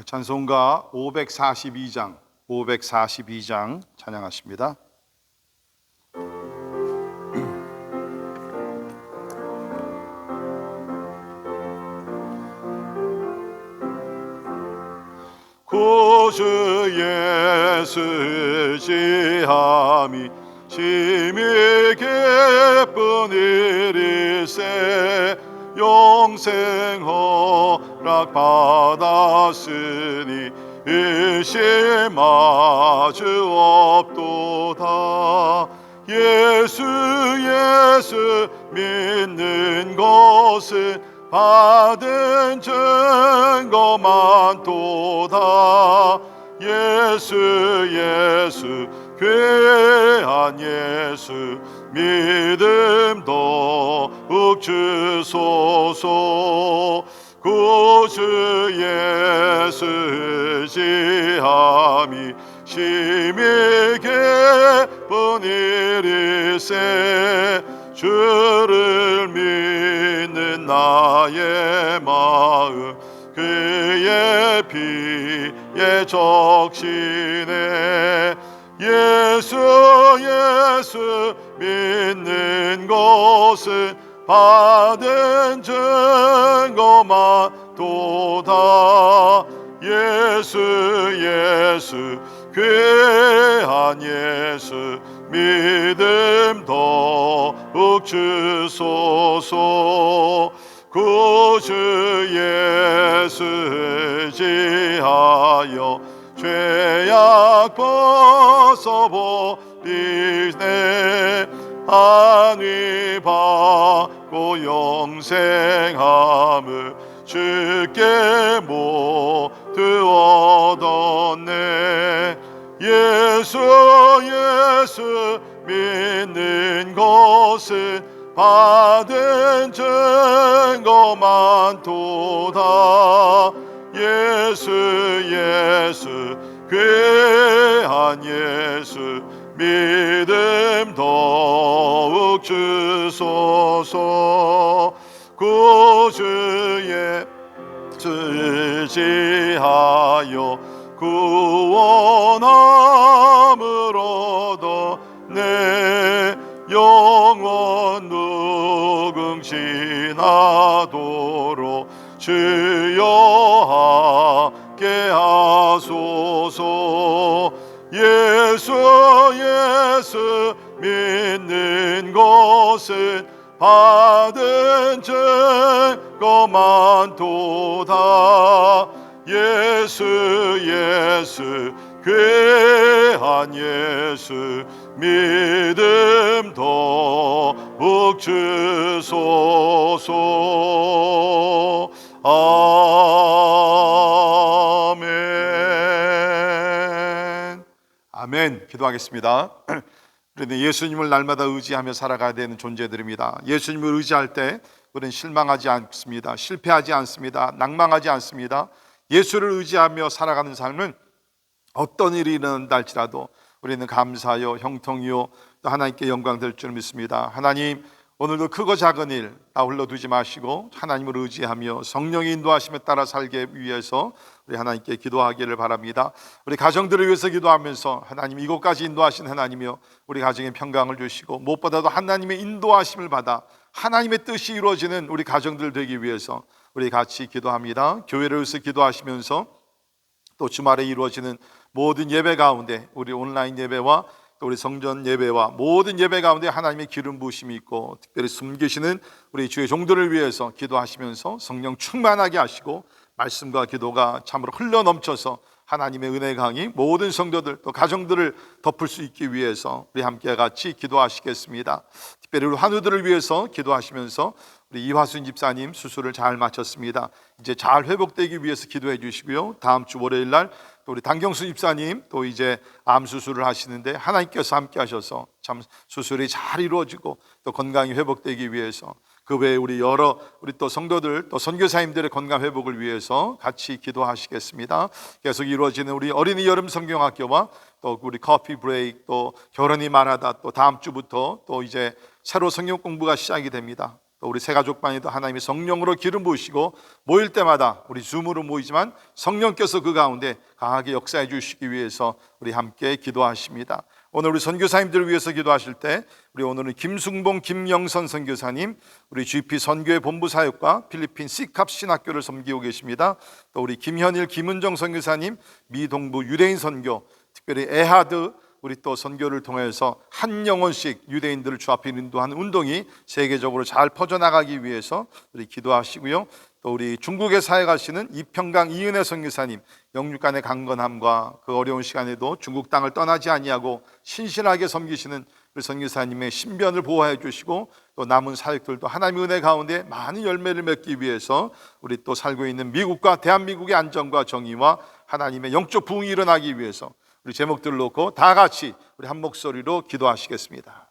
찬송가 542장 찬양하십니다. 구주 예수 지함이 심히 기쁜 일일세 영생 허락 받았으니 의심하주 없도다. 예수 믿는 것은 받은 증거 많도다. 예수 귀한 예수 믿음 더욱 주소서. 구주 예수 지함이 심히 기쁜 일일세 주를 믿는 나의 마음 그의 피에 적시네. 예수 믿는 것은 받은 증거 많도다. 예수 귀한 예수 믿음 더욱 주소서. 구주 예수 지하여 죄악 벗어버리네. 안위 받고 영생함을 주께 모두 얻었네. 예수 믿는 것은 받은 증거 많도다. 예수 귀한 예수 믿음 더욱 주소서. 구주 예수 지하여 구원함을 얻었네. 영원 누궁지나도록 주여 함께 하소서. 예수 믿는 것은 받은 증거 많도다. 예수 귀한 예수 믿음 더욱 주소서. 아멘. 기도하겠습니다. 그런데 예수님을 날마다 의지하며 살아가야 되는 존재들입니다. 예수님을 의지할 때 우리는 실망하지 않습니다. 실패하지 않습니다. 낭망하지 않습니다. 예수를 의지하며 살아가는 삶은 어떤 일이 일어난다 할지라도 우리는 감사하여 형통이요 또 하나님께 영광 될 줄 믿습니다. 하나님, 오늘도 크고 작은 일 다 흘러두지 마시고 하나님을 의지하며 성령의 인도하심에 따라 살기 위해서 우리 하나님께 기도하기를 바랍니다. 우리 가정들을 위해서 기도하면서 하나님, 이곳까지 인도하신 하나님이여 우리 가정에 평강을 주시고 무엇보다도 하나님의 인도하심을 받아 하나님의 뜻이 이루어지는 우리 가정들 되기 위해서 우리 같이 기도합니다. 교회를 위해서 기도하시면서 또 주말에 이루어지는 모든 예배 가운데 우리 온라인 예배와 또 우리 성전 예배와 모든 예배 가운데 하나님의 기름 부으심이 있고 특별히 숨기시는 우리 주의 종들을 위해서 기도하시면서 성령 충만하게 하시고 말씀과 기도가 참으로 흘러넘쳐서 하나님의 은혜 강이 모든 성도들 또 가정들을 덮을 수 있기 위해서 우리 함께 같이 기도하시겠습니다. 특별히 우리 환우들을 위해서 기도하시면서 우리 이화순 집사님 수술을 잘 마쳤습니다. 이제 잘 회복되기 위해서 기도해 주시고요. 다음 주 월요일 날 또 우리 단경수 집사님 또 이제 암 수술을 하시는데 하나님께서 함께 하셔서 참 수술이 잘 이루어지고 또 건강이 회복되기 위해서 그 외에 우리 또 성도들 또 선교사님들의 건강 회복을 위해서 같이 기도하시겠습니다. 계속 이루어지는 우리 어린이 여름 성경학교와 또 우리 커피 브레이크 또 결혼이 말하다 또 다음 주부터 또 이제 새로 성경 공부가 시작이 됩니다. 또 우리 새가족반에도 하나님의 성령으로 기름 부으시고 모일 때마다 우리 줌으로 모이지만 성령께서 그 가운데 강하게 역사해 주시기 위해서 우리 함께 기도하십니다. 오늘 우리 선교사님들을 위해서 기도하실 때 우리 오늘은 김승봉, 김영선 선교사님, 우리 GP 선교회 본부 사역과 필리핀 시캅 신학교를 섬기고 계십니다. 또 우리 김현일, 김은정 선교사님, 미동부 유대인 선교, 특별히 에하드 우리 또 선교를 통해서 한 영혼씩 유대인들을 주 앞에 인도하는 운동이 세계적으로 잘 퍼져나가기 위해서 우리 기도하시고요. 또 우리 중국에 사역하시는 이평강 이은혜 선교사님, 영육간의 강건함과 그 어려운 시간에도 중국 땅을 떠나지 아니하고 신실하게 섬기시는 우리 선교사님의 신변을 보호해 주시고 또 남은 사역들도 하나님의 은혜 가운데 많은 열매를 맺기 위해서 우리 또 살고 있는 미국과 대한민국의 안정과 정의와 하나님의 영적 부흥이 일어나기 위해서 우리 제목들을 놓고 다 같이 우리 한 목소리로 기도하시겠습니다.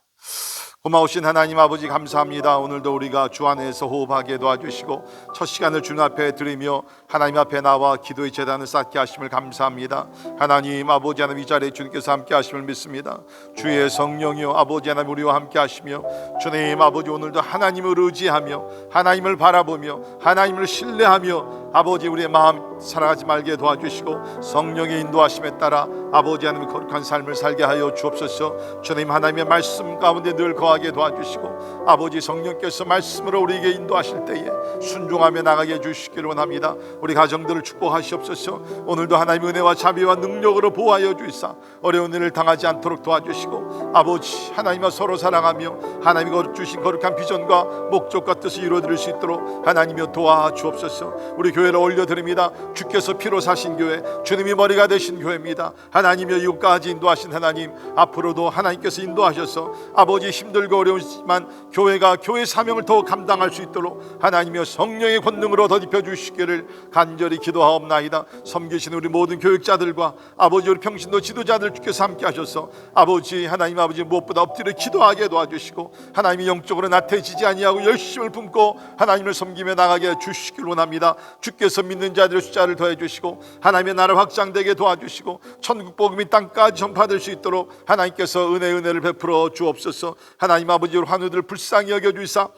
고마우신 하나님 아버지 감사합니다. 오늘도 우리가 주 안에서 호흡하게 도와주시고 첫 시간을 주님 앞에 드리며 하나님 앞에 나와 기도의 제단을 쌓게 하심을 감사합니다. 하나님 아버지 하나님 이 자리에 주님께서 함께 하심을 믿습니다. 주의 성령이여 아버지 하나님 우리와 함께 하시며 주님 아버지 오늘도 하나님을 의지하며 하나님을 바라보며 하나님을 신뢰하며 아버지 우리의 마음 살아가지 말게 도와주시고 성령의 인도하심에 따라 아버지 하나님의 거룩한 삶을 살게 하여 주옵소서. 주님 하나님의 말씀 가운데 늘 거하게 도와주시고 아버지 성령께서 말씀으로 우리에게 인도하실 때에 순종하며 나가게 해주시기를 원합니다. 우리 가정들을 축복하시옵소서. 오늘도 하나님의 은혜와 자비와 능력으로 보호하여 주시사 어려운 일을 당하지 않도록 도와주시고 아버지 하나님과 서로 사랑하며 하나님이 주신 거룩한 비전과 목적과 뜻을 이루어드릴 수 있도록 하나님이여 도와주옵소서. 우리 교회를 올려드립니다. 주께서 피로 사신 교회, 주님이 머리가 되신 교회입니다. 하나님이여 이곳까지 인도하신 하나님, 앞으로도 하나님께서 인도하셔서 아버지 힘들고 어려우시지만 교회가 교회 사명을 더 감당할 수 있도록 하나님이여 성령의 권능으로 덧입혀 주시기를 간절히 기도하옵나이다. 섬기시는 우리 모든 교육자들과 아버지 우리 평신도 지도자들 주께서 함께 하셔서 아버지 하나님 아버지 무엇보다 엎드려 기도하게 도와주시고 하나님이 영적으로 나태해지지 아니하고 열심을 품고 하나님을 섬기며 나가게 해주시길 원합니다. 주께서 믿는 자들의 숫자를 더해 주시고 하나님의 나라 확장되게 도와주시고 천국 복음이 땅까지 전파될 수 있도록 하나님께서 은혜를 베풀어 주옵소서. 하나님 아버지 환우들 불쌍히 여겨주시사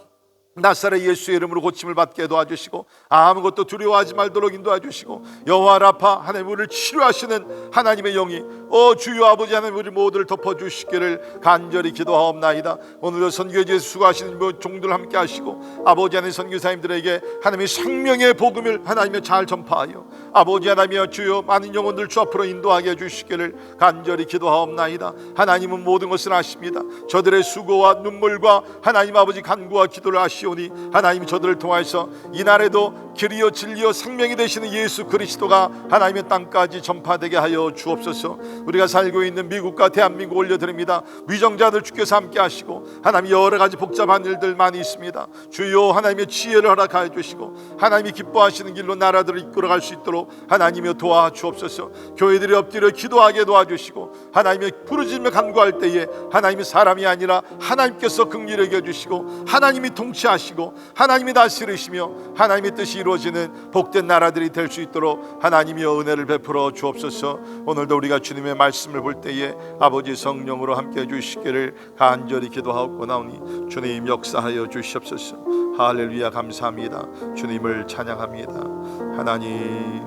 나사렛 예수의 이름으로 고침을 받게 도와주시고 아무것도 두려워하지 말도록 인도해 주시고 여호와 라파 하나님 우리를 치료하시는 하나님의 영이 주여 아버지 하나님 우리 모두를 덮어주시기를 간절히 기도하옵나이다. 오늘도 선교지에 수고하시는 종들 함께 하시고 아버지 하나님 선교사님들에게 하나님의 생명의 복음을 하나님의 잘 전파하여 아버지 하나님이여 주여 많은 영혼들 주 앞으로 인도하게 해주시기를 간절히 기도하옵나이다. 하나님은 모든 것을 아십니다. 저들의 수고와 눈물과 하나님 아버지 간구와 기도를 아시오 하나님이 저들을 통하여서 이날에도 길이요 진리요 생명이 되시는 예수 그리스도가 하나님의 땅까지 전파되게 하여 주옵소서. 우리가 살고 있는 미국과 대한민국 올려드립니다. 위정자들 주께서 함께 하시고 하나님 여러 가지 복잡한 일들 많이 있습니다. 주여 하나님의 지혜를 허락하여 주시고 하나님이 기뻐하시는 길로 나라들을 이끌어갈 수 있도록 하나님이 도와주옵소서. 교회들이 엎드려 기도하게 도와주시고 하나님의 부르짖으며 간구할 때에 하나님이 사람이 아니라 하나님께서 긍휼히 여겨주시고 하나님이 통치하시고 하나님이 다스리시며 하나님의 뜻이 이루어지는 복된 나라들이 될 수 있도록 하나님이여 은혜를 베풀어 주옵소서. 오늘도 우리가 주님의 말씀을 볼 때에 아버지 성령으로 함께 해주시기를 간절히 기도하옵고나오니 주님 역사하여 주시옵소서. 할렐루야 감사합니다. 주님을 찬양합니다. 하나님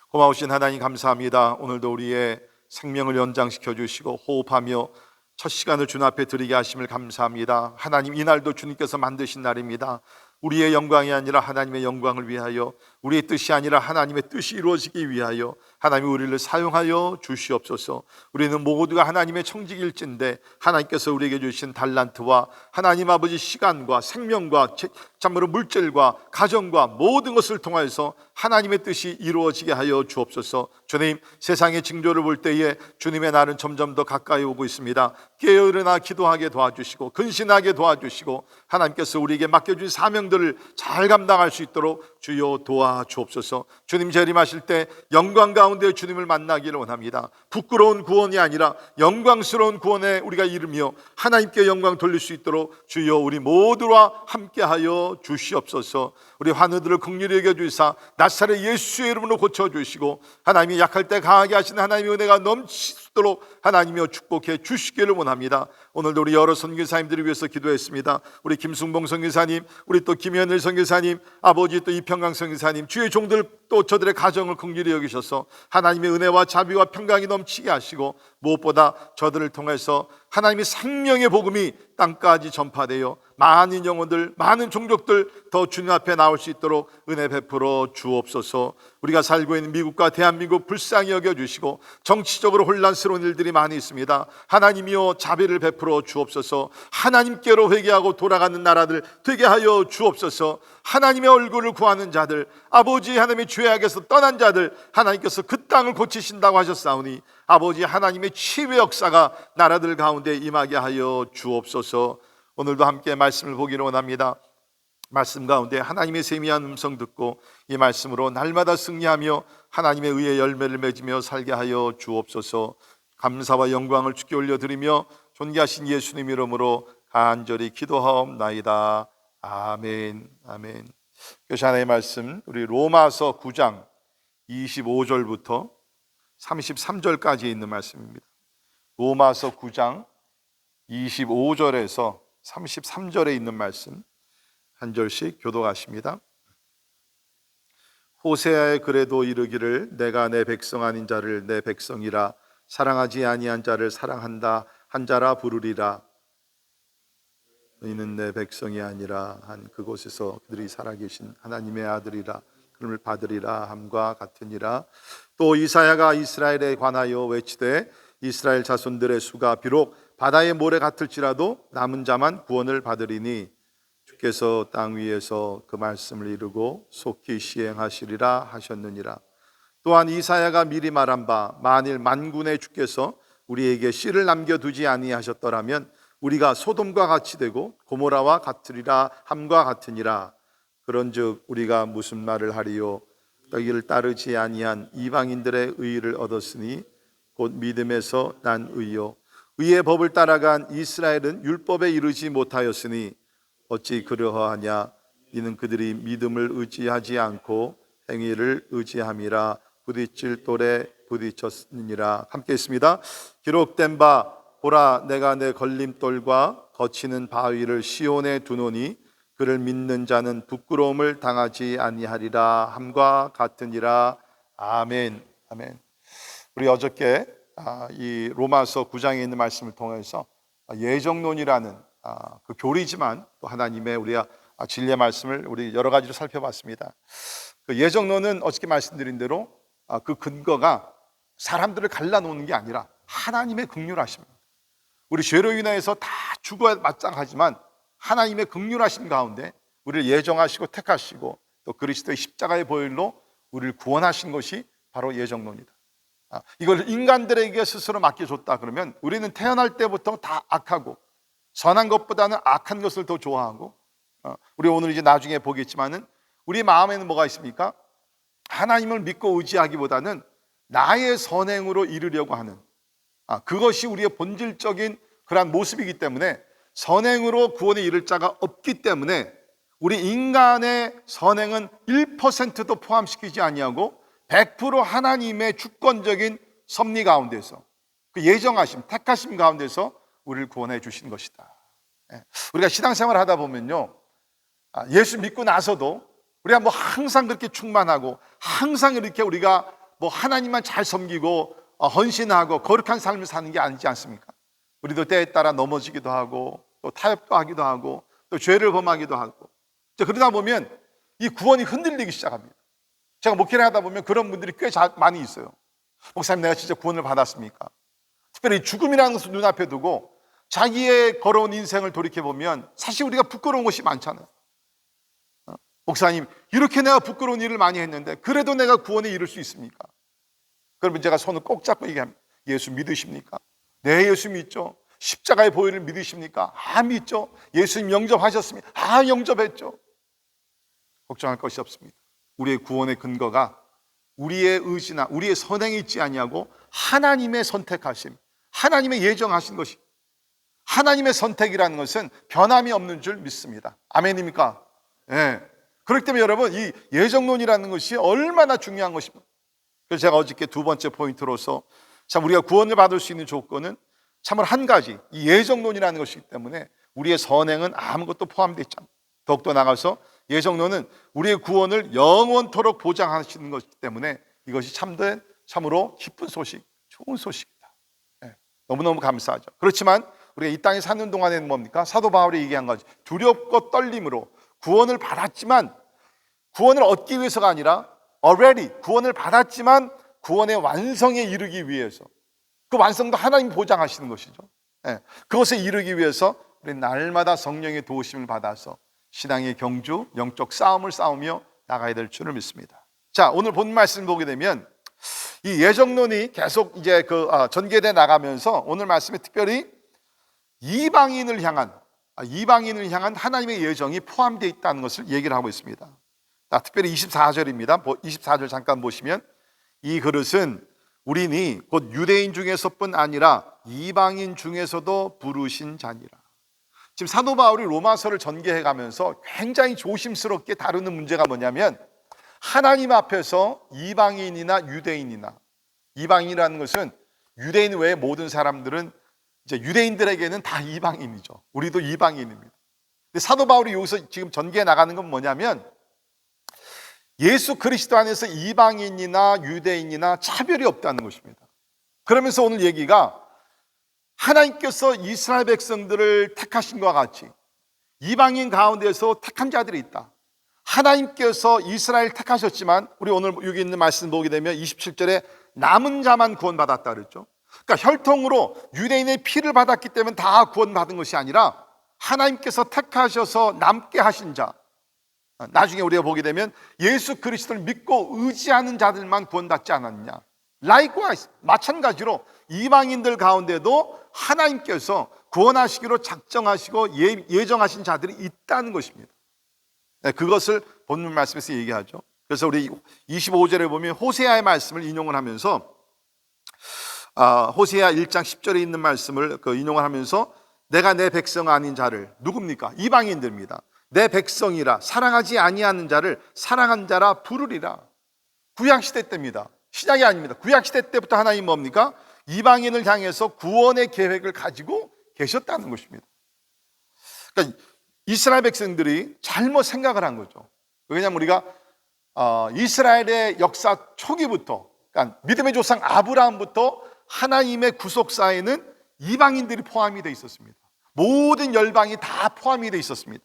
고마우신 하나님 감사합니다. 오늘도 우리의 생명을 연장시켜 주시고 호흡하며 첫 시간을 주님 앞에 드리게 하심을 감사합니다. 하나님 이날도 주님께서 만드신 날입니다. 우리의 영광이 아니라 하나님의 영광을 위하여 우리의 뜻이 아니라 하나님의 뜻이 이루어지기 위하여 하나님이 우리를 사용하여 주시옵소서. 우리는 모두가 하나님의 청직일진데 하나님께서 우리에게 주신 달란트와 하나님 아버지 시간과 생명과 참으로 물질과 가정과 모든 것을 통하여서 하나님의 뜻이 이루어지게 하여 주옵소서. 주님 세상의 징조를 볼 때에 주님의 날은 점점 더 가까이 오고 있습니다. 깨어 일어나 기도하게 도와주시고 근신하게 도와주시고 하나님께서 우리에게 맡겨주신 사명들을 잘 감당할 수 있도록 주여 도와 도와 주옵소서. 주님 재림하실 때 영광 가운데 주님을 만나기를 원합니다. 부끄러운 구원이 아니라 영광스러운 구원에 우리가 이르며 하나님께 영광 돌릴 수 있도록 주여 우리 모두와 함께하여 주시옵소서. 우리 환우들을 긍휼히 여겨주시사 나사렛 예수의 이름으로 고쳐주시고 하나님이 약할 때 강하게 하시는 하나님의 은혜가 넘치도록 하나님이여 축복해 주시기를 원합니다. 오늘도 우리 여러 선교사님들을 위해서 기도했습니다. 우리 김승봉 선교사님, 우리 또 김현일 선교사님, 아버지 또 이평강 선교사님, 주의 종들 또 저들의 가정을 긍휼히 여기셔서 하나님의 은혜와 자비와 평강이 넘치게 하시고 무엇보다 저들을 통해서 하나님의 생명의 복음이 땅까지 전파되어 많은 영혼들, 많은 종족들 더 주님 앞에 나올 수 있도록 은혜 베풀어 주옵소서. 우리가 살고 있는 미국과 대한민국 불쌍히 여겨주시고 정치적으로 혼란스러운 일들이 많이 있습니다. 하나님이여 자비를 베풀어 주옵소서. 하나님께로 회개하고 돌아가는 나라들 되게 하여 주옵소서. 하나님의 얼굴을 구하는 자들, 아버지 하나님의 죄악에서 떠난 자들 하나님께서 그 땅을 고치신다고 하셨사오니 아버지 하나님의 치유의 역사가 나라들 가운데 임하게 하여 주옵소서. 오늘도 함께 말씀을 보기를 원합니다. 말씀 가운데 하나님의 세미한 음성 듣고 이 말씀으로 날마다 승리하며 하나님의 의의 열매를 맺으며 살게 하여 주옵소서. 감사와 영광을 주께 올려드리며 존귀하신 예수님 이름으로 간절히 기도하옵나이다. 아멘. 아멘. 교시 하나의 말씀 우리 로마서 9장 25절부터 33절까지 있는 말씀입니다. 로마서 9장 25절에서 33절에 있는 말씀 한 절씩 교독하십니다. 호세아의 글에도 이르기를 내가 내 백성 아닌 자를 내 백성이라 사랑하지 아니한 자를 사랑한다 한 자라 부르리라. 너희는 내 백성이 아니라 한 그곳에서 그들이 살아계신 하나님의 아들이라 그름을 받으리라 함과 같으니라. 또 이사야가 이스라엘에 관하여 외치되 이스라엘 자손들의 수가 비록 바다의 모래 같을지라도 남은 자만 구원을 받으리니 주께서 땅 위에서 그 말씀을 이루고 속히 시행하시리라 하셨느니라. 또한 이사야가 미리 말한 바 만일 만군의 주께서 우리에게 씨를 남겨두지 아니하셨더라면 우리가 소돔과 같이 되고 고모라와 같으리라 함과 같으니라. 그런즉 우리가 무슨 말을 하리요? 너희를 따르지 아니한 이방인들의 의를 얻었으니 곧 믿음에서 난 의요. 의의 법을 따라간 이스라엘은 율법에 이르지 못하였으니 어찌 그러하냐? 이는 그들이 믿음을 의지하지 않고 행위를 의지함이라. 부딪힐 돌에 부딪혔느니라. 함께 있습니다. 기록된 바 보라 내가 내 걸림돌과 거치는 바위를 시온에 두노니 그를 믿는 자는 부끄러움을 당하지 아니하리라 함과 같으니라. 아멘. 아멘. 우리 어저께 이 로마서 9장에 있는 말씀을 통해서 예정론이라는 그 교리지만 또 하나님의 우리가 진리의 말씀을 우리 여러 가지로 살펴봤습니다. 그 예정론은 어저께 말씀드린 대로 그 근거가 사람들을 갈라놓는 게 아니라 하나님의 긍휼하심입니다. 우리 죄로 인해서 다 죽어야 마땅하지만 하나님의 긍휼하심 가운데 우리를 예정하시고 택하시고 또 그리스도의 십자가의 보혈로 우리를 구원하신 것이 바로 예정론이다. 이걸 인간들에게 스스로 맡겨줬다 그러면 우리는 태어날 때부터 다 악하고 선한 것보다는 악한 것을 더 좋아하고 우리 오늘 이제 나중에 보겠지만은 우리 마음에는 뭐가 있습니까? 하나님을 믿고 의지하기보다는 나의 선행으로 이루려고 하는 그것이 우리의 본질적인 그러한 모습이기 때문에 선행으로 구원에 이를 자가 없기 때문에 우리 인간의 선행은 1%도 포함시키지 아니하고 100% 하나님의 주권적인 섭리 가운데서 그 예정하심, 택하심 가운데서 우리를 구원해 주신 것이다. 우리가 신앙생활을 하다 보면요, 예수 믿고 나서도 우리가 뭐 항상 그렇게 충만하고 항상 이렇게 우리가 뭐 하나님만 잘 섬기고 헌신하고 거룩한 삶을 사는 게 아니지 않습니까? 우리도 때에 따라 넘어지기도 하고 또 타협도 하기도 하고 또 죄를 범하기도 하고 그러다 보면 이 구원이 흔들리기 시작합니다. 제가 목회를 하다 보면 그런 분들이 꽤 많이 있어요. 목사님 내가 진짜 구원을 받았습니까? 특별히 죽음이라는 것을 눈앞에 두고 자기의 걸어온 인생을 돌이켜보면 사실 우리가 부끄러운 것이 많잖아요. 목사님 이렇게 내가 부끄러운 일을 많이 했는데 그래도 내가 구원에 이룰 수 있습니까? 그러면 제가 손을 꼭 잡고 얘기합니다. 예수 믿으십니까? 네, 예수 믿죠. 십자가의 보혈을 믿으십니까? 믿죠. 예수님 영접하셨습니다. 영접했죠. 걱정할 것이 없습니다. 우리의 구원의 근거가 우리의 의지나 우리의 선행이 있지 아니하고 하나님의 선택하심, 하나님의 예정하신 것이, 하나님의 선택이라는 것은 변함이 없는 줄 믿습니다. 아멘입니까? 예. 그렇기 때문에 여러분, 이 예정론이라는 것이 얼마나 중요한 것입니다. 그래서 제가 어저께 두 번째 포인트로서 참 우리가 구원을 받을 수 있는 조건은 참으로 한 가지, 이 예정론이라는 것이기 때문에 우리의 선행은 아무것도 포함되어 있지 않습니다. 더욱더 나가서 예정론은 우리의 구원을 영원토록 보장하시는 것이기 때문에 이것이 참으로 기쁜 소식, 좋은 소식이다. 네, 너무너무 감사하죠. 그렇지만 우리가 이 땅에 사는 동안에는 뭡니까? 사도 바울이 얘기한 거지. 두렵고 떨림으로 구원을 받았지만 구원을 얻기 위해서가 아니라 already 구원을 받았지만 구원의 완성에 이르기 위해서, 그 완성도 하나님 보장하시는 것이죠. 네, 그것에 이르기 위해서 우리 날마다 성령의 도우심을 받아서 신앙의 경주, 영적 싸움을 싸우며 나가야 될 줄을 믿습니다. 자, 오늘 본 말씀 보게 되면 이 예정론이 계속 이제 전개돼 나가면서 오늘 말씀에 특별히 이방인을 향한 하나님의 예정이 포함되어 있다는 것을 얘기를 하고 있습니다. 자, 특별히 24절입니다. 24절 잠깐 보시면 이 그릇은 우리니 곧 유대인 중에서뿐 아니라 이방인 중에서도 부르신 자니라. 지금 사도 바울이 로마서를 전개해 가면서 굉장히 조심스럽게 다루는 문제가 뭐냐면 하나님 앞에서 이방인이나 유대인이나, 이방인이라는 것은 유대인 외의 모든 사람들은 이제 유대인들에게는 다 이방인이죠. 우리도 이방인입니다. 근데 사도 바울이 여기서 지금 전개해 나가는 건 뭐냐면 예수 그리스도 안에서 이방인이나 유대인이나 차별이 없다는 것입니다. 그러면서 오늘 얘기가 하나님께서 이스라엘 백성들을 택하신 것과 같이 이방인 가운데서 택한 자들이 있다. 하나님께서 이스라엘 택하셨지만 우리 오늘 여기 있는 말씀 보게 되면 27절에 남은 자만 구원받았다 그랬죠. 그러니까 혈통으로 유대인의 피를 받았기 때문에 다 구원받은 것이 아니라 하나님께서 택하셔서 남게 하신 자, 나중에 우리가 보게 되면 예수 그리스도를 믿고 의지하는 자들만 구원받지 않았느냐. Likewise, 마찬가지로 이방인들 가운데도 하나님께서 구원하시기로 작정하시고 예정하신 자들이 있다는 것입니다. 네, 그것을 본문 말씀에서 얘기하죠. 그래서 우리 25절에 보면 호세아의 말씀을 인용을 하면서 호세아 1장 10절에 있는 말씀을 인용을 하면서 내가 내 백성 아닌 자를, 누굽니까? 이방인들입니다. 내 백성이라 사랑하지 아니하는 자를 사랑한 자라 부르리라. 구약시대 때입니다. 신약이 아닙니다. 구약시대 때부터 하나님 뭡니까? 이방인을 향해서 구원의 계획을 가지고 계셨다는 것입니다. 그러니까 이스라엘 백성들이 잘못 생각을 한 거죠. 왜냐하면 우리가 이스라엘의 역사 초기부터, 그러니까 믿음의 조상 아브라함부터 하나님의 구속사에는 이방인들이 포함이 되어 있었습니다. 모든 열방이 다 포함이 되어 있었습니다.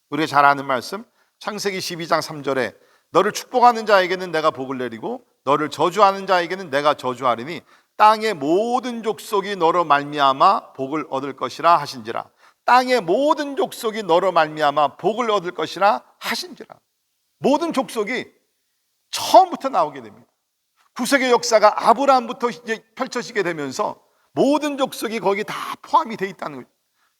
우리가 잘 아는 말씀 창세기 12장 3절에 너를 축복하는 자에게는 내가 복을 내리고 너를 저주하는 자에게는 내가 저주하리니 땅의 모든 족속이 너로 말미암아 복을 얻을 것이라 하신지라. 땅의 모든 족속이 너로 말미암아 복을 얻을 것이라 하신지라. 모든 족속이 처음부터 나오게 됩니다. 구속의 역사가 아브라함부터 이제 펼쳐지게 되면서 모든 족속이 거기 다 포함이 되어 있다는 거예요.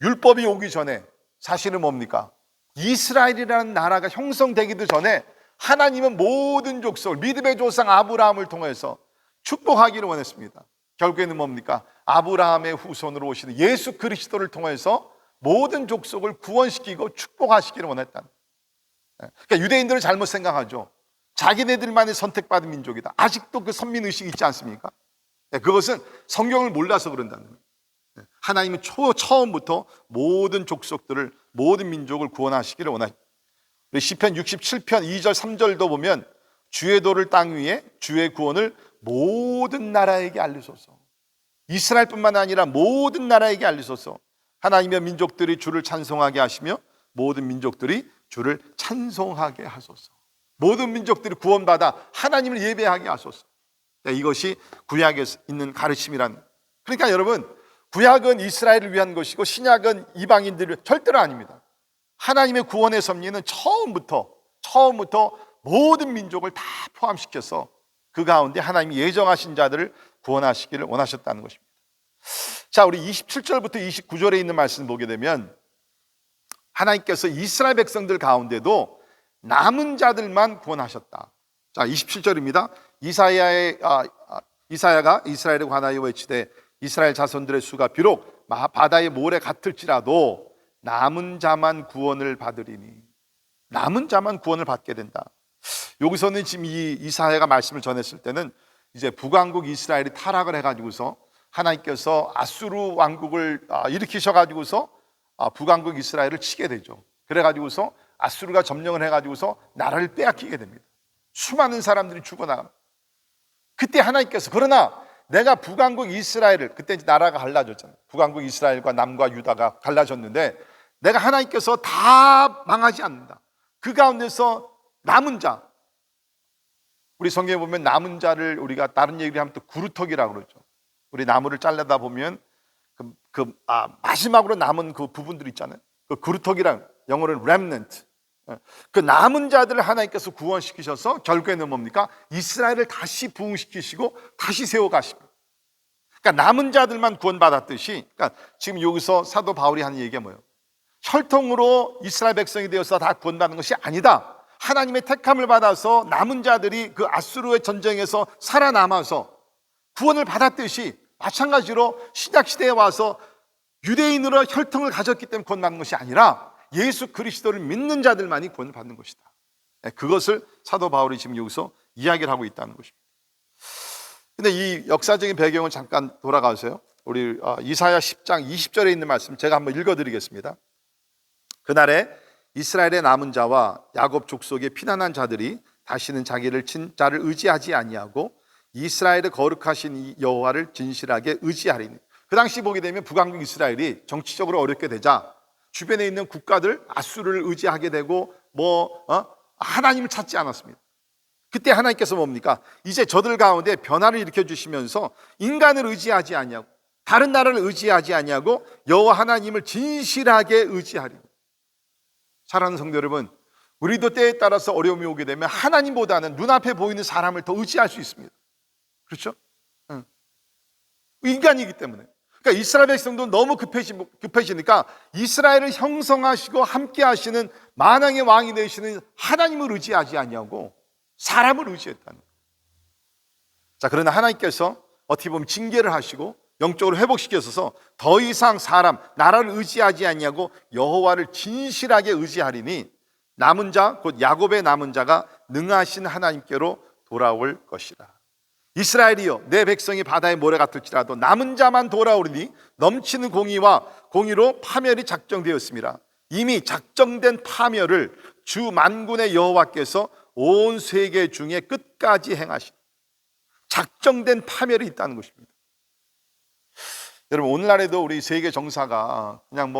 율법이 오기 전에 사실은 뭡니까? 이스라엘이라는 나라가 형성되기도 전에 하나님은 모든 족속을 믿음의 조상 아브라함을 통해서 축복하기를 원했습니다. 결국에는 뭡니까? 아브라함의 후손으로 오시는 예수 그리스도를 통해서 모든 족속을 구원시키고 축복하시기를 원했다는. 그러니까 유대인들은 잘못 생각하죠. 자기네들만이 선택받은 민족이다. 아직도 그 선민의식이 있지 않습니까? 그것은 성경을 몰라서 그런다는 거예요. 하나님은 처음부터 모든 족속들을, 모든 민족을 구원하시기를 원하십니다. 시편 67편 2절 3절도 보면 주의 도를 땅 위에 주의 구원을 모든 나라에게 알리소서. 이스라엘뿐만 아니라 모든 나라에게 알리소서. 하나님의 민족들이 주를 찬송하게 하시며 모든 민족들이 주를 찬송하게 하소서. 모든 민족들이 구원받아 하나님을 예배하게 하소서. 이것이 구약에 있는 가르침이란. 그러니까 여러분, 구약은 이스라엘을 위한 것이고 신약은 이방인들을 절대로 아닙니다. 하나님의 구원의 섭리는 처음부터 모든 민족을 다 포함시켜서 그 가운데 하나님이 예정하신 자들을 구원하시기를 원하셨다는 것입니다. 자, 우리 27절부터 29절에 있는 말씀 보게 되면 하나님께서 이스라엘 백성들 가운데도 남은 자들만 구원하셨다. 자, 27절입니다. 이사야가 이스라엘에 관하여 외치되 이스라엘 자손들의 수가 비록 바다의 모래 같을지라도 남은 자만 구원을 받으리니, 남은 자만 구원을 받게 된다. 여기서는 지금 이 이사야가 말씀을 전했을 때는 이제 북왕국 이스라엘이 타락을 해가지고서 하나님께서 아수르 왕국을 일으키셔가지고서 북왕국 이스라엘을 치게 되죠. 그래가지고서 아수르가 점령을 해가지고서 나라를 빼앗기게 됩니다. 수많은 사람들이 죽어나갑니다. 그때 하나님께서, 그러나 내가 북왕국 이스라엘을, 그때 이제 나라가 갈라졌잖아요. 북왕국 이스라엘과 남과 유다가 갈라졌는데 내가 하나님께서 다 망하지 않는다. 그 가운데서 남은 자, 우리 성경에 보면 남은 자를 우리가 다른 얘기를 하면 또 구루터기라고 그러죠. 우리 나무를 잘라다 보면 마지막으로 남은 그 부분들 있잖아요. 그 구루터기랑, 영어로는 remnant. 그 남은 자들을 하나님께서 구원시키셔서 결국에는 뭡니까? 이스라엘을 다시 부흥시키시고 다시 세워가십니다. 그러니까 남은 자들만 구원받았듯이, 그러니까 지금 여기서 사도 바울이 하는 얘기가 뭐예요? 혈통으로 이스라엘 백성이 되어서 다 구원받는 것이 아니다. 하나님의 택함을 받아서 남은 자들이 그 아수르의 전쟁에서 살아남아서 구원을 받았듯이, 마찬가지로 신약시대에 와서 유대인으로 혈통을 가졌기 때문에 구원받는 것이 아니라 예수 그리스도를 믿는 자들만이 구원을 받는 것이다. 그것을 사도 바울이 지금 여기서 이야기를 하고 있다는 것입니다. 근데 이 역사적인 배경을 잠깐 돌아가세요. 우리 이사야 10장 20절에 있는 말씀 제가 한번 읽어드리겠습니다. 그날에 이스라엘의 남은 자와 야곱 족속의 피난한 자들이 다시는 자기를 친 자를 의지하지 아니하고 이스라엘의 거룩하신 이 여호와를 진실하게 의지하리니. 그 당시 보게 되면 북왕국 이스라엘이 정치적으로 어렵게 되자 주변에 있는 국가들 아수르를 의지하게 되고 하나님을 찾지 않았습니다. 그때 하나님께서 뭡니까? 이제 저들 가운데 변화를 일으켜 주시면서 인간을 의지하지 아니하고 다른 나라를 의지하지 아니하고 여호와 하나님을 진실하게 의지하리. 사랑하는 성도 여러분, 우리도 때에 따라서 어려움이 오게 되면 하나님보다는 눈앞에 보이는 사람을 더 의지할 수 있습니다. 그렇죠? 인간이기 때문에. 그러니까 이스라엘 백성도 너무 급해지니까 이스라엘을 형성하시고 함께 하시는 만왕의 왕이 되시는 하나님을 의지하지 아니하고 사람을 의지했다는 거예요. 자, 그러나 하나님께서 어떻게 보면 징계를 하시고 영적으로 회복시켜서 더 이상 사람, 나라를 의지하지 아니하고 여호와를 진실하게 의지하리니 남은 자, 곧 야곱의 남은 자가 능하신 하나님께로 돌아올 것이라. 이스라엘이여, 내 백성이 바다의 모래 같을지라도 남은 자만 돌아오리니 넘치는 공의로 파멸이 작정되었습니다. 이미 작정된 파멸을 주 만군의 여호와께서 온 세계 중에 끝까지 행하신, 작정된 파멸이 있다는 것입니다. 여러분, 오늘날에도 우리 세계 정사가 그냥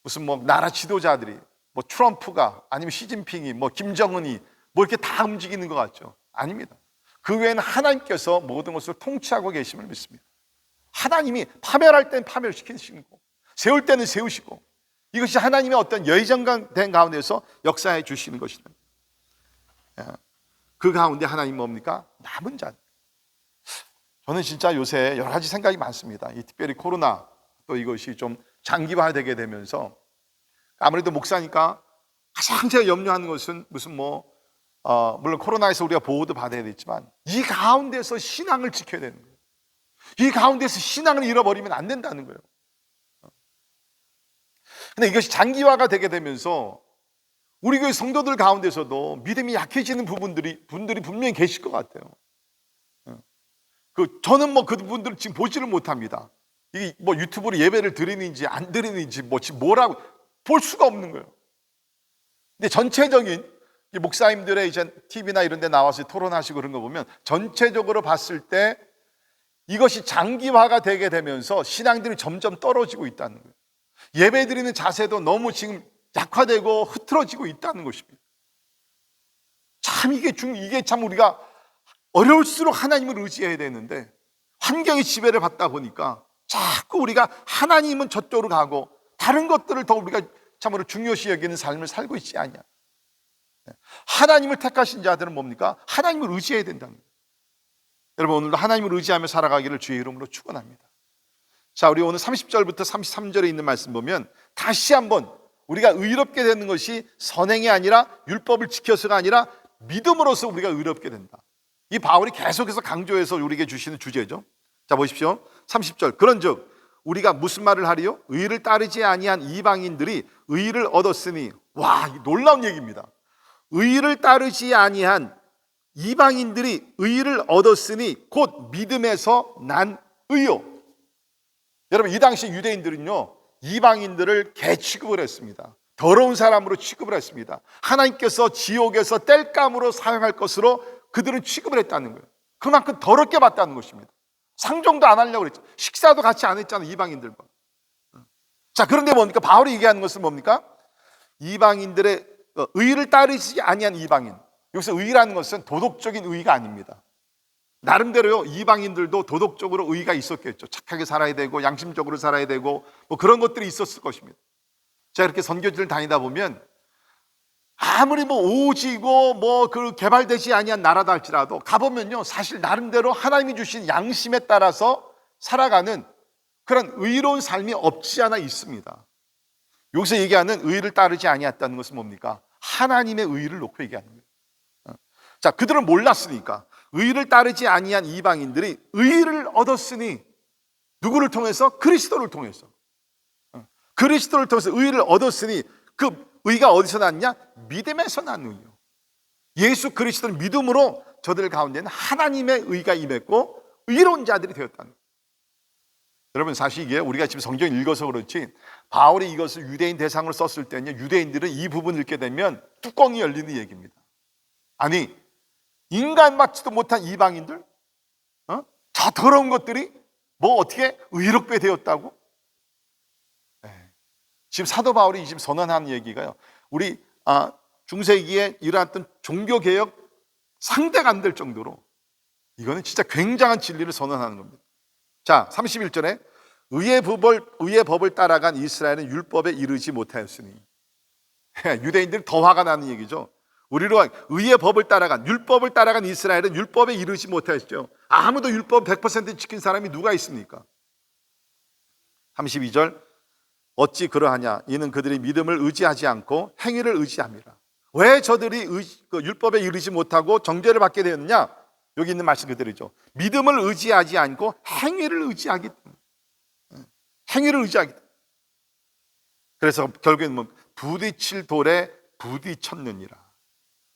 무슨 나라 지도자들이 트럼프가 아니면 시진핑이 김정은이 이렇게 다 움직이는 것 같죠? 아닙니다. 그 외에는 하나님께서 모든 것을 통치하고 계심을 믿습니다. 하나님이 파멸할 때는 파멸시키시고 세울 때는 세우시고, 이것이 하나님의 어떤 예정된 가운데서 역사해 주시는 것입니다. 그 가운데 하나님 뭡니까? 남은 자. 저는 진짜 요새 여러 가지 생각이 많습니다. 특별히 코로나 또 이것이 좀 장기화되게 되면서 아무래도 목사니까 가장 제가 염려하는 것은 물론 코로나에서 우리가 보호도 받아야 되지만 이 가운데서 신앙을 지켜야 되는 거예요. 이 가운데서 신앙을 잃어버리면 안 된다는 거예요. 근데 이것이 장기화가 되게 되면서 우리 교회 성도들 가운데서도 믿음이 약해지는 분들이 분명히 계실 것 같아요. 저는 그분들을 지금 보지를 못합니다. 이게 유튜브로 예배를 드리는지 안 드리는지 지금 뭐라고 볼 수가 없는 거예요. 근데 전체적인 목사님들의 이제 TV나 이런 데 나와서 토론하시고 그런 거 보면 전체적으로 봤을 때 이것이 장기화가 되게 되면서 신앙들이 점점 떨어지고 있다는 거예요. 예배 드리는 자세도 너무 지금 약화되고 흐트러지고 있다는 것입니다. 참 이게 참 우리가 어려울수록 하나님을 의지해야 되는데 환경의 지배를 받다 보니까 자꾸 우리가 하나님은 저쪽으로 가고 다른 것들을 더 우리가 참으로 중요시 여기는 삶을 살고 있지 않냐. 하나님을 택하신 자들은 뭡니까? 하나님을 의지해야 된다는 거예요. 여러분, 오늘도 하나님을 의지하며 살아가기를 주의 이름으로 축원합니다. 자, 우리 오늘 30절부터 33절에 있는 말씀 보면 다시 한번 우리가 의롭게 되는 것이 선행이 아니라 율법을 지켜서가 아니라 믿음으로써 우리가 의롭게 된다. 이 바울이 계속해서 강조해서 우리에게 주시는 주제죠. 자, 보십시오. 30절. 그런즉 우리가 무슨 말을 하리요? 의를 따르지 아니한 이방인들이 의를 얻었으니, 와, 놀라운 얘기입니다. 의를 따르지 아니한 이방인들이 의를 얻었으니 곧 믿음에서 난 의요. 여러분, 이 당시 유대인들은요, 이방인들을 개 취급을 했습니다. 더러운 사람으로 취급을 했습니다. 하나님께서 지옥에서 땔감으로 사용할 것으로 그들은 취급을 했다는 거예요. 그만큼 더럽게 봤다는 것입니다. 상종도 안 하려고 그랬죠. 식사도 같이 안 했잖아요, 이방인들과. 자, 그런데 뭡니까? 바울이 얘기하는 것은 뭡니까? 이방인들의 의를 따르지 아니한 이방인. 여기서 의라는 것은 도덕적인 의가 아닙니다. 나름대로요, 이방인들도 도덕적으로 의가 있었겠죠. 착하게 살아야 되고 양심적으로 살아야 되고 뭐 그런 것들이 있었을 것입니다. 제가 이렇게 선교지를 다니다 보면 아무리 뭐 오지고 뭐 그 개발되지 아니한 나라다 할지라도 가보면요, 사실 나름대로 하나님이 주신 양심에 따라서 살아가는 그런 의로운 삶이 없지 않아 있습니다. 여기서 얘기하는 의를 따르지 아니했다는 것은 뭡니까? 하나님의 의를 놓고 얘기하는 거예요. 자, 그들은 몰랐으니까 의를 따르지 아니한 이방인들이 의를 얻었으니, 누구를 통해서? 그리스도를 통해서. 그리스도를 통해서 의를 얻었으니, 그 의가 어디서 났냐? 믿음에서 난 의요. 예수 그리스도를 믿음으로 저들 가운데는 하나님의 의가 임했고 의로운 자들이 되었다는 거예요. 여러분, 사실 이게 우리가 지금 성경 읽어서 그렇지, 바울이 이것을 유대인 대상으로 썼을 때는요, 유대인들은 이 부분을 읽게 되면 뚜껑이 열리는 얘기입니다. 아니, 인간 맞지도 못한 이방인들, 저 더러운 것들이 뭐 어떻게 의롭게 되었다고? 지금 사도 바울이 지금 선언하는 얘기가요, 우리 중세기에 일어났던 종교개혁 상대가 안 될 정도로 이거는 진짜 굉장한 진리를 선언하는 겁니다. 자, 31절에 의의 법을 따라간 이스라엘은 율법에 이르지 못하였으니. 유대인들이 더 화가 나는 얘기죠. 우리로 의의 법을 따라간, 율법을 따라간 이스라엘은 율법에 이르지 못하였죠. 아무도 율법 100% 지킨 사람이 누가 있습니까? 32절, 어찌 그러하냐? 이는 그들이 믿음을 의지하지 않고 행위를 의지함이라. 왜 저들이 율법에 이르지 못하고 정죄를 받게 되었느냐? 여기 있는 말씀 그대로죠. 믿음을 의지하지 않고 행위를 의지하기 때문에. 행위를 의지하기 때문에. 그래서 결국에는 뭐 부딪힐 돌에 부딪혔느니라.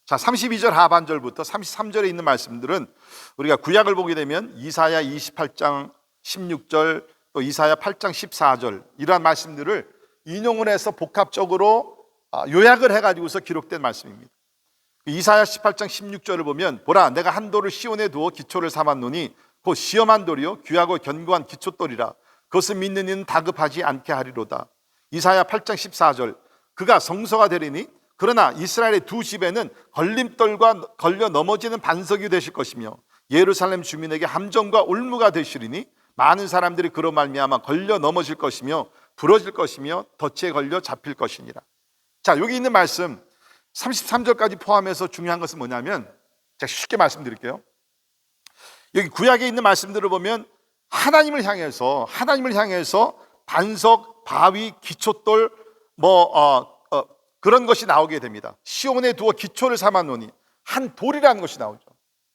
자, 32절 하반절부터 33절에 있는 말씀들은 우리가 구약을 보게 되면 이사야 28장 16절, 또 이사야 8장 14절, 이러한 말씀들을 인용을 해서 복합적으로 요약을 해가지고서 기록된 말씀입니다. 이사야 18장 16절을 보면, 보라, 내가 한 돌을 시온에 두어 기초를 삼았노니 곧 시험한 돌이요 귀하고 견고한 기초돌이라. 그것을 믿는 이는 다급하지 않게 하리로다. 이사야 8장 14절, 그가 성소가 되리니 그러나 이스라엘의 두 집에는 걸림돌과 걸려 넘어지는 반석이 되실 것이며 예루살렘 주민에게 함정과 올무가 되시리니 많은 사람들이 그로 말미암아 걸려 넘어질 것이며 부러질 것이며 덫에 걸려 잡힐 것이니라. 자, 여기 있는 말씀 33절까지 포함해서 중요한 것은 뭐냐면, 제가 쉽게 말씀드릴게요. 여기 구약에 있는 말씀들을 보면 하나님을 향해서 반석, 바위, 기초돌 그런 것이 나오게 됩니다. 시온에 두어 기초를 삼았노니, 한 돌이라는 것이 나오죠.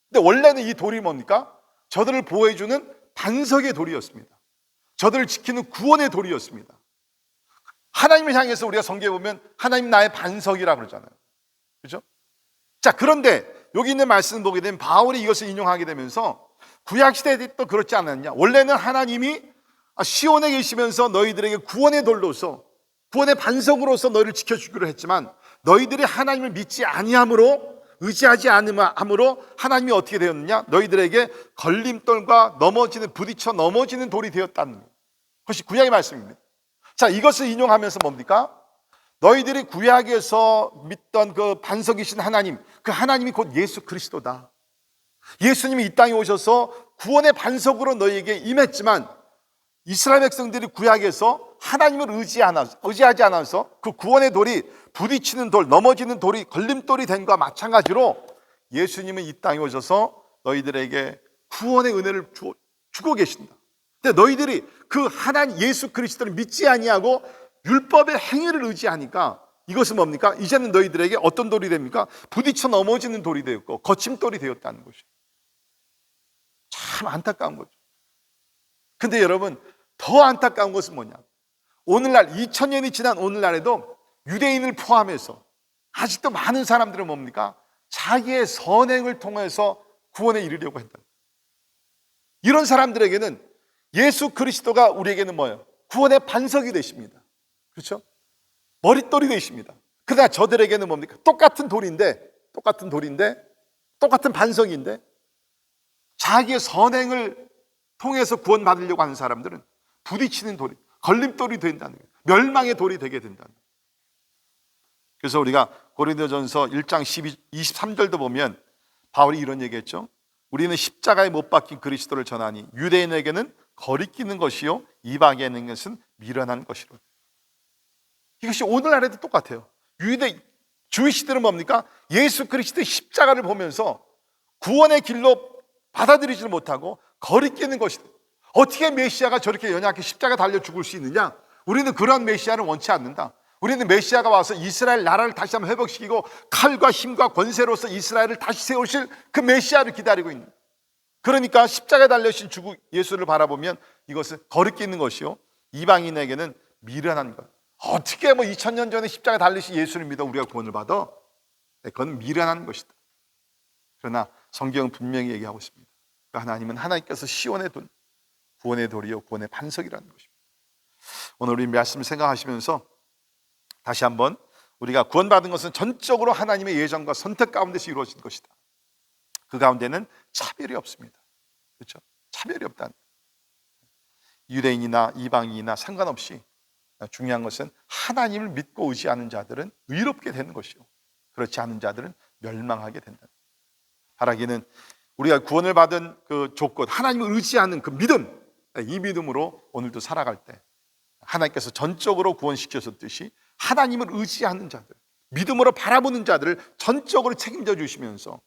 근데 원래는 이 돌이 뭡니까? 저들을 보호해주는 반석의 돌이었습니다. 저들을 지키는 구원의 돌이었습니다. 하나님을 향해서 우리가 성경에 보면 하나님 나의 반석이라고 그러잖아요. 그렇죠? 자, 그런데 여기 있는 말씀 보게 되면 바울이 이것을 인용하게 되면서 구약시대에 또 그렇지 않았냐? 원래는 하나님이 시온에 계시면서 너희들에게 구원의 돌로서, 구원의 반석으로서 너희를 지켜주기로 했지만 너희들이 하나님을 믿지 아니함으로, 의지하지 않음으로 하나님이 어떻게 되었느냐? 너희들에게 걸림돌과 부딪혀 넘어지는 돌이 되었다는 거예요. 그것이 구약의 말씀입니다. 자, 이것을 인용하면서 뭡니까? 너희들이 구약에서 믿던 그 반석이신 하나님, 그 하나님이 곧 예수 그리스도다. 예수님이 이 땅에 오셔서 구원의 반석으로 너희에게 임했지만 이스라엘 백성들이 구약에서 하나님을 의지하지 않아서 그 구원의 돌이 부딪히는 돌, 넘어지는 돌이 걸림돌이 된 것과 마찬가지로 예수님은 이 땅에 오셔서 너희들에게 구원의 은혜를 주고 계신다. 근데 너희들이 그 하나님 예수 그리스도를 믿지 아니하고 율법의 행위를 의지하니까 이것은 뭡니까? 이제는 너희들에게 어떤 돌이 됩니까? 부딪혀 넘어지는 돌이 되었고 거침돌이 되었다는 것이죠. 참 안타까운 거죠. 근데 여러분, 더 안타까운 것은 뭐냐? 오늘날 2000년이 지난 오늘날에도 유대인을 포함해서 아직도 많은 사람들은 뭡니까? 자기의 선행을 통해서 구원에 이르려고 한다. 이런 사람들에게는 예수 그리스도가 우리에게는 뭐예요? 구원의 반석이 되십니다. 그렇죠? 머릿돌이 되십니다. 그러나 저들에게는 뭡니까? 똑같은 똑같은 반석인데 자기의 선행을 통해서 구원받으려고 하는 사람들은 부딪히는 돌이, 걸림돌이 된다는 거예요. 멸망의 돌이 되게 된다는 거예요. 그래서 우리가 고린도전서 1장 23절도 보면 바울이 이런 얘기했죠. 우리는 십자가에 못 박힌 그리스도를 전하니 유대인에게는 거리끼는 것이요 이방인에게는 것은 미련한 것이로. 이것이 오늘날에도 똑같아요. 주이시들은 뭡니까? 예수 그리스도의 십자가를 보면서 구원의 길로 받아들이지를 못하고 거리끼는 것이다. 어떻게 메시아가 저렇게 연약하게 십자가 달려 죽을 수 있느냐? 우리는 그런 메시아를 원치 않는다. 우리는 메시아가 와서 이스라엘 나라를 다시 한번 회복시키고 칼과 힘과 권세로서 이스라엘을 다시 세우실 그 메시아를 기다리고 있는. 그러니까 십자가에 달려신 주 예수를 바라보면 이것은 거리끼는 것이요 이방인에게는 미련한 것. 어떻게 2000년 전에 십자가에 달리신 예수를 믿어 우리가 구원을 받아? 그건 미련한 것이다. 그러나 성경은 분명히 얘기하고 있습니다. 하나님은 하나님께서 시온의 돈, 구원의 돌이요 구원의 반석이라는 것입니다. 오늘 우리 말씀을 생각하시면서 다시 한번 우리가 구원받은 것은 전적으로 하나님의 예정과 선택 가운데서 이루어진 것이다. 그 가운데는 차별이 없습니다. 그렇죠? 차별이 없다는 거예요. 유대인이나 이방인이나 상관없이 중요한 것은 하나님을 믿고 의지하는 자들은 의롭게 되는 것이요 그렇지 않은 자들은 멸망하게 된다. 바라기는 우리가 구원을 받은 그 조건, 하나님을 의지하는 그 믿음, 이 믿음으로 오늘도 살아갈 때 하나님께서 전적으로 구원시켜줬듯이 하나님을 의지하는 자들, 믿음으로 바라보는 자들을 전적으로 책임져 주시면서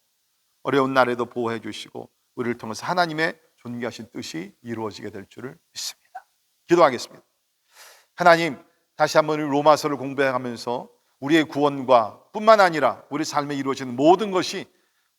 어려운 날에도 보호해 주시고 우리를 통해서 하나님의 존귀하신 뜻이 이루어지게 될 줄을 믿습니다. 기도하겠습니다. 하나님, 다시 한번 로마서를 공부해가면서 우리의 구원과 뿐만 아니라 우리 삶에 이루어지는 모든 것이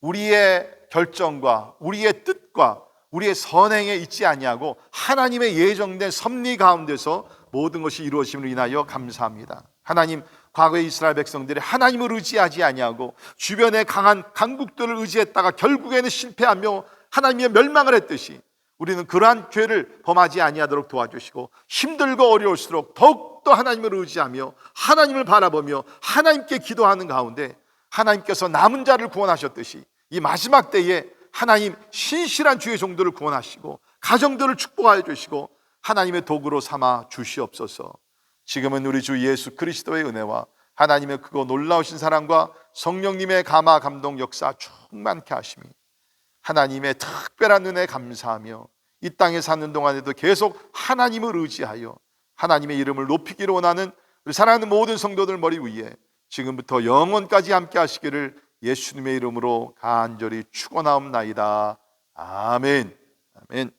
우리의 결정과 우리의 뜻과 우리의 선행에 있지 아니하고 하나님의 예정된 섭리 가운데서 모든 것이 이루어짐을 인하여 감사합니다. 하나님, 과거의 이스라엘 백성들이 하나님을 의지하지 아니하고 주변의 강한 강국들을 의지했다가 결국에는 실패하며 하나님의 멸망을 했듯이 우리는 그러한 죄를 범하지 아니하도록 도와주시고 힘들고 어려울수록 더욱더 하나님을 의지하며 하나님을 바라보며 하나님께 기도하는 가운데 하나님께서 남은 자를 구원하셨듯이 이 마지막 때에 하나님 신실한 주의 종들을 구원하시고 가정들을 축복하여 주시고 하나님의 도구로 삼아 주시옵소서. 지금은 우리 주 예수 그리스도의 은혜와 하나님의 크고 놀라우신 사랑과 성령님의 감화 감동 역사 충만케 하심이 하나님의 특별한 은혜 감사하며 이 땅에 사는 동안에도 계속 하나님을 의지하여 하나님의 이름을 높이기를 원하는 우리 사랑하는 모든 성도들 머리 위에 지금부터 영원까지 함께 하시기를 예수님의 이름으로 간절히 축원하옵나이다. 아멘. 아멘.